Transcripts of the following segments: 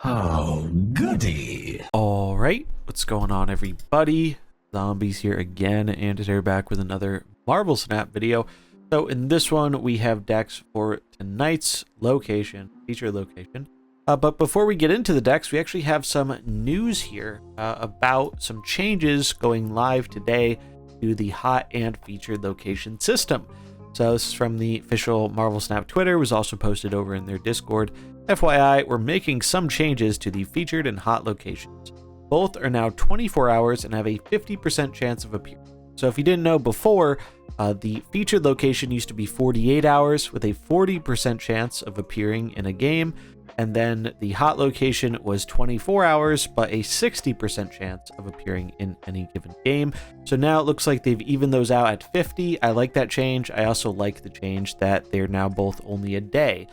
Oh, goody. All right, what's going on, everybody? Zombies here again, and today we're back with another Marvel Snap video. So in this one, we have decks for tonight's location, feature location. But before we get into the decks, we actually have some news here about some changes going live today to the hot and featured location system. So this is from the official Marvel Snap Twitter. It was also posted over in their Discord. FYI, we're making some changes to the featured and hot locations. Both are now 24 hours and have a 50% chance of appearing. So if you didn't know before, the featured location used to be 48 hours with a 40% chance of appearing in a game. And then the hot location was 24 hours, but a 60% chance of appearing in any given game. So now it looks like they've evened those out at 50. I like that change. I also like the change that they're now both only a day.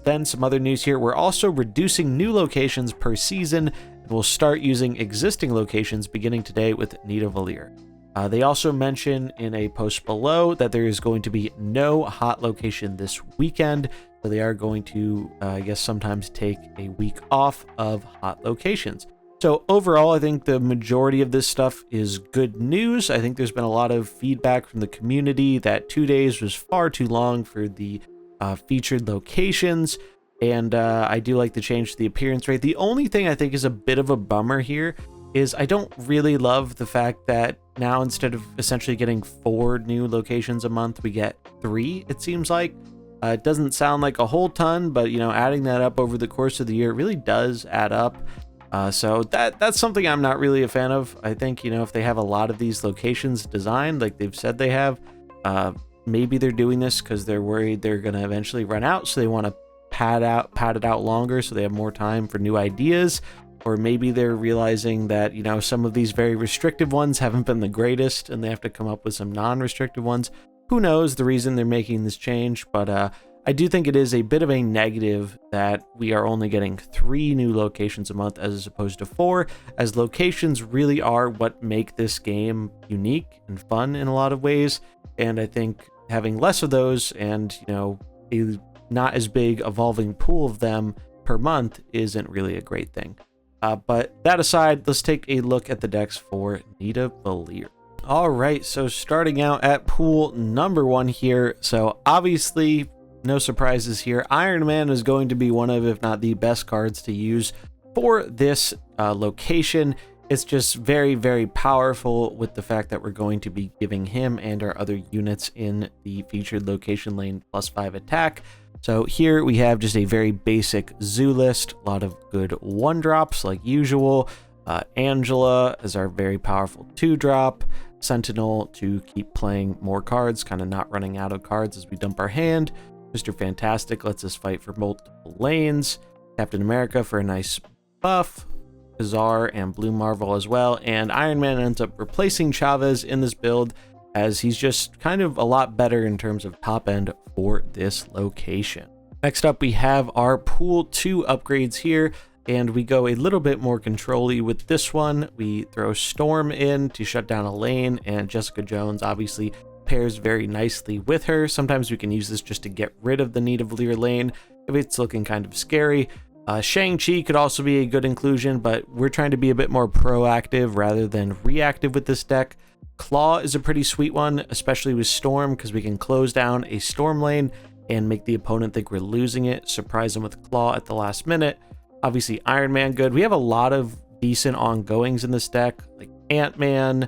Then some other news here. We're also reducing new locations per season, and we'll start using existing locations beginning today with Nidavellir. They also mention in a post below that there is going to be no hot location this weekend. So they are going to, I guess, sometimes take a week off of hot locations. So overall, I think the majority of this stuff is good news. I think there's been a lot of feedback from the community that 2 days was far too long for the featured locations. And I do like the change to the appearance rate. The only thing I think is a bit of a bummer here is I don't really love the fact that now instead of essentially getting 4 new locations a month, we get 3, it seems like. It doesn't sound like a whole ton, but, you know, adding that up over the course of the year really does add up. So that's something I'm not really a fan of. I think, you know, if they have a lot of these locations designed like they've said they have, maybe they're doing this because they're worried they're going to eventually run out. So they want to pad it out longer so they have more time for new ideas. Or maybe they're realizing that, you know, some of these very restrictive ones haven't been the greatest and they have to come up with some non-restrictive ones. Who knows the reason they're making this change, but I do think it is a bit of a negative that we are only getting 3 new locations a month as opposed to 4, as locations really are what make this game unique and fun in a lot of ways. And I think having less of those and, you know, a not as big evolving pool of them per month isn't really a great thing. But that aside, let's take a look at the decks for Nidavellir. All right, so starting out at pool number 1 here. So obviously, no surprises here. Iron Man is going to be one of, if not the best cards to use for this location. It's just very, very powerful with the fact that we're going to be giving him and our other units in the featured location lane +5 attack. So here we have just a very basic zoo list, a lot of good 1-drops like usual. Angela is our very powerful 2-drop. Sentinel to keep playing more cards, kind of not running out of cards as we dump our hand. Mr. Fantastic lets us fight for multiple lanes. Captain America for a nice buff. Bizarre and Blue Marvel as well. And Iron Man ends up replacing Chavez in this build as he's just kind of a lot better in terms of top end for this location. Next up, we have our pool 2 upgrades here. And we go a little bit more control-y with this one. We throw Storm in to shut down a lane, and Jessica Jones obviously pairs very nicely with her. Sometimes we can use this just to get rid of the Nidavellir lane if it's looking kind of scary. Shang-Chi could also be a good inclusion, but we're trying to be a bit more proactive rather than reactive with this deck. Claw is a pretty sweet one, especially with Storm, because we can close down a Storm lane and make the opponent think we're losing it, surprise them with Claw at the last minute. Obviously, Iron Man good. We have a lot of decent ongoings in this deck, like Ant-Man,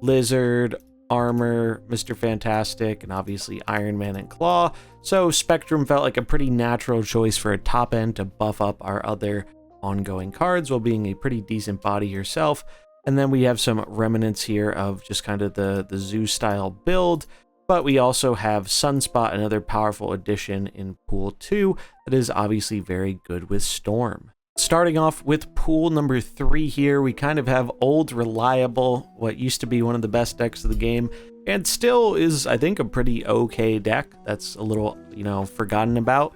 Lizard, Armor, Mr. Fantastic, and obviously Iron Man and Claw. So Spectrum felt like a pretty natural choice for a top end to buff up our other ongoing cards while being a pretty decent body herself. And then we have some remnants here of just kind of the zoo style build. But we also have Sunspot, another powerful addition in pool 2 that is obviously very good with Storm. Starting off with pool number 3 here, we kind of have old reliable, what used to be one of the best decks of the game, and still is, I think, a pretty okay deck that's a little, you know, forgotten about.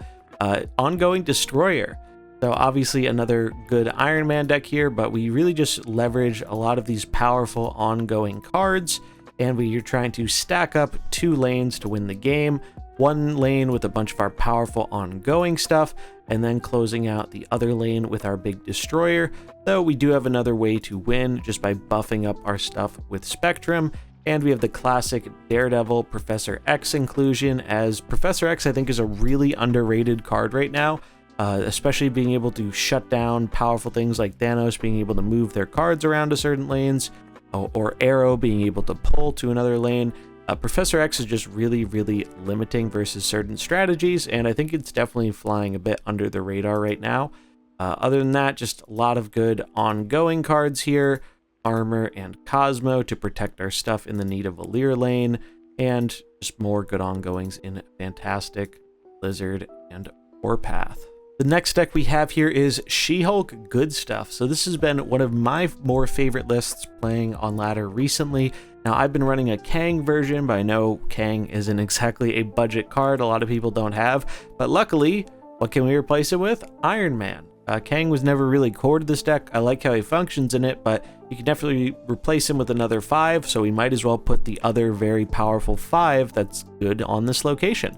Ongoing Destroyer. So obviously another good Iron Man deck here, but we really just leverage a lot of these powerful ongoing cards, and we're trying to stack up 2 lanes to win the game. One lane with a bunch of our powerful ongoing stuff, and then closing out the other lane with our big destroyer, though we do have another way to win just by buffing up our stuff with Spectrum. And we have the classic Daredevil Professor X inclusion, as Professor X I think is a really underrated card right now, especially being able to shut down powerful things like Thanos being able to move their cards around to certain lanes, or Arrow being able to pull to another lane. Professor X is just really, really limiting versus certain strategies, and I think it's definitely flying a bit under the radar right now. Other than that, just a lot of good ongoing cards here. Armor and Cosmo to protect our stuff in the Nidavellir lane, and just more good ongoings in Fantastic, Blizzard, and Warpath. The next deck we have here is She-Hulk Good Stuff. So this has been one of my more favorite lists playing on ladder recently. Now I've been running a Kang version, but I know Kang isn't exactly a budget card a lot of people don't have, but luckily, what can we replace it with? Iron Man. Kang was never really core to this deck. I like how he functions in it, but you can definitely replace him with another 5, so we might as well put the other very powerful 5 that's good on this location.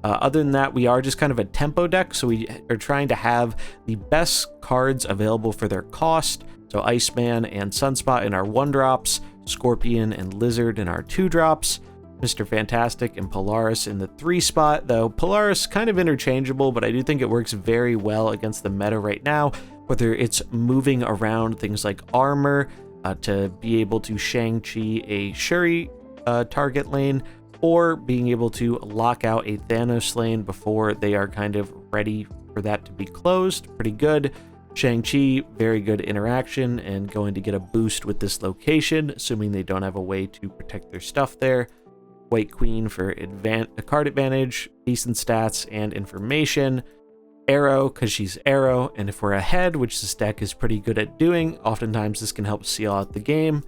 Other than that, we are just kind of a tempo deck, so we are trying to have the best cards available for their cost. So Iceman and Sunspot in our 1-drops, Scorpion and Lizard in our 2-drops, Mr. Fantastic and Polaris in the 3 spot, though Polaris kind of interchangeable, but I do think it works very well against the meta right now, whether it's moving around things like armor to be able to Shang-Chi a Shuri target lane, or being able to lock out a Thanos lane before they are kind of ready for that to be closed. Pretty good. Shang-Chi, very good interaction and going to get a boost with this location, assuming they don't have a way to protect their stuff there. White Queen for a card advantage, decent stats and information. Arrow, because she's Arrow, and if we're ahead, which this deck is pretty good at doing, oftentimes this can help seal out the game.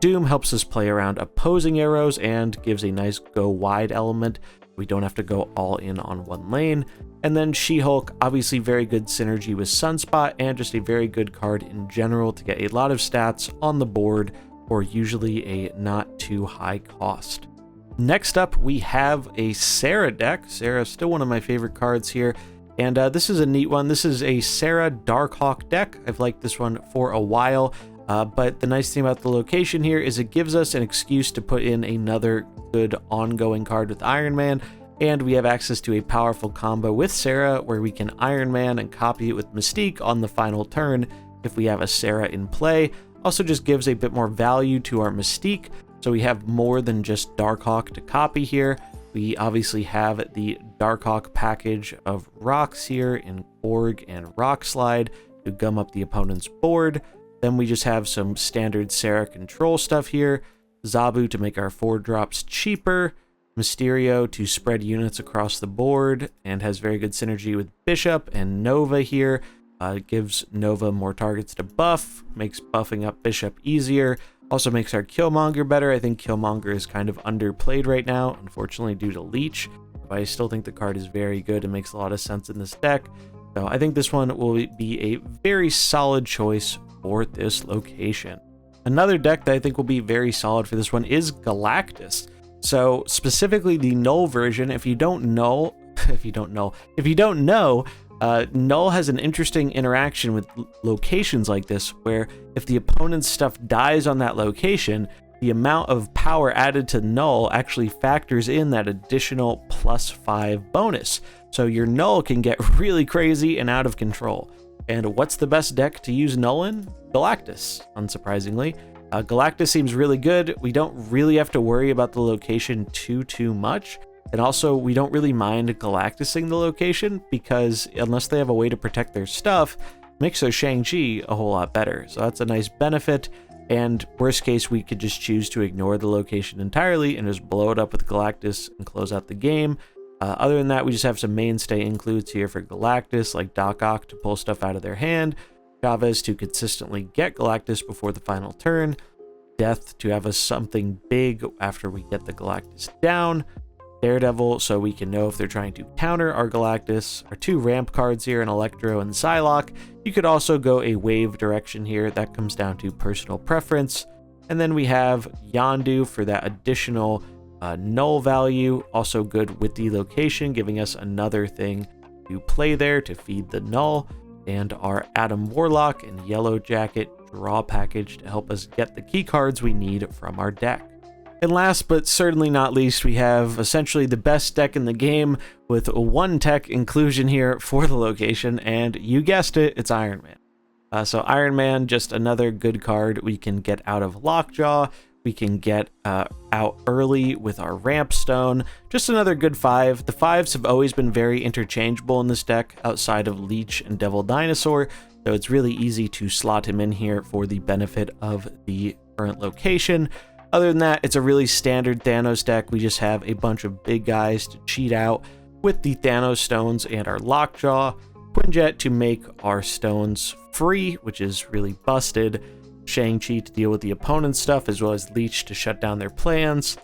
Doom helps us play around opposing arrows and gives a nice go wide element. We don't have to go all in on one lane. And then She-Hulk, obviously very good synergy with Sunspot, and just a very good card in general to get a lot of stats on the board for usually a not too high cost. Next up, we have a Sarah deck. Sarah is still one of my favorite cards here, and this is a neat one. This is a Sarah Darkhawk deck. I've liked this one for a while, but the nice thing about the location here is it gives us an excuse to put in another good ongoing card with Iron Man, and we have access to a powerful combo with Sarah where we can Iron Man and copy it with Mystique on the final turn if we have a Sarah in play. Also just gives a bit more value to our Mystique, so we have more than just Darkhawk to copy here. We obviously have the Darkhawk package of rocks here in Org and Rock Slide to gum up the opponent's board. Then we just have some standard Sarah control stuff here. Zabu to make our 4-drops cheaper. Mysterio to spread units across the board and has very good synergy with Bishop, and Nova here. Gives Nova more targets to buff, makes buffing up Bishop easier. Also makes our Killmonger better. I think Killmonger is kind of underplayed right now, unfortunately due to Leech, but I still think the card is very good and makes a lot of sense in this deck. So I think this one will be a very solid choice for this location. Another deck that I think will be very solid for this one is Galactus. So specifically the Null version, if you don't know, Null has an interesting interaction with locations like this, where if the opponent's stuff dies on that location, the amount of power added to Null actually factors in that additional +5 bonus. So your Null can get really crazy and out of control. And what's the best deck to use Null in? Galactus, unsurprisingly. Galactus seems really good. We don't really have to worry about the location too much. And also, we don't really mind Galactusing the location, because unless they have a way to protect their stuff, it makes their Shang-Chi a whole lot better. So that's a nice benefit. And worst case, we could just choose to ignore the location entirely and just blow it up with Galactus and close out the game. Other than that, we just have some mainstay includes here for Galactus, like Doc Ock to pull stuff out of their hand, Chavez to consistently get Galactus before the final turn, Death to have us something big after we get the Galactus down, Daredevil so we can know if they're trying to counter our Galactus. Our 2 ramp cards here in Electro and Psylocke. You could also go a wave direction here. That comes down to personal preference. And then we have Yondu for that additional null value. Also good with the location, giving us another thing to play there to feed the Null, and our Adam Warlock and Yellow Jacket draw package to help us get the key cards we need from our deck. And last but certainly not least, we have essentially the best deck in the game with one tech inclusion here for the location, and you guessed it, it's Iron Man. So Iron Man, just another good card we can get out of Lockjaw. We can get out early with our Ramp Stone. Just another good 5. The 5s have always been very interchangeable in this deck outside of Leech and Devil Dinosaur, so it's really easy to slot him in here for the benefit of the current location. Other than that, it's a really standard Thanos deck. We just have a bunch of big guys to cheat out with the Thanos stones and our Lockjaw. Quinjet to make our stones free, which is really busted. Shang-Chi to deal with the opponent's stuff, as well as Leech to shut down their plans.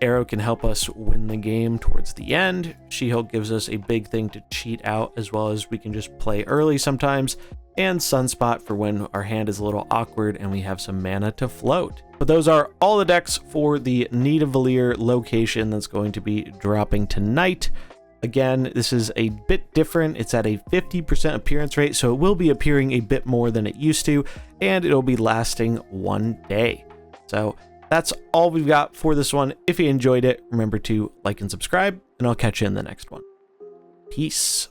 Arrow can help us win the game towards the end. She-Hulk gives us a big thing to cheat out, as well as we can just play early sometimes. And Sunspot for when our hand is a little awkward and we have some mana to float. But those are all the decks for the Nidavellir location that's going to be dropping tonight. Again, this is a bit different. It's at a 50% appearance rate, so it will be appearing a bit more than it used to, and it'll be lasting 1 day. So that's all we've got for this one. If you enjoyed it, remember to like and subscribe, and I'll catch you in the next one. Peace.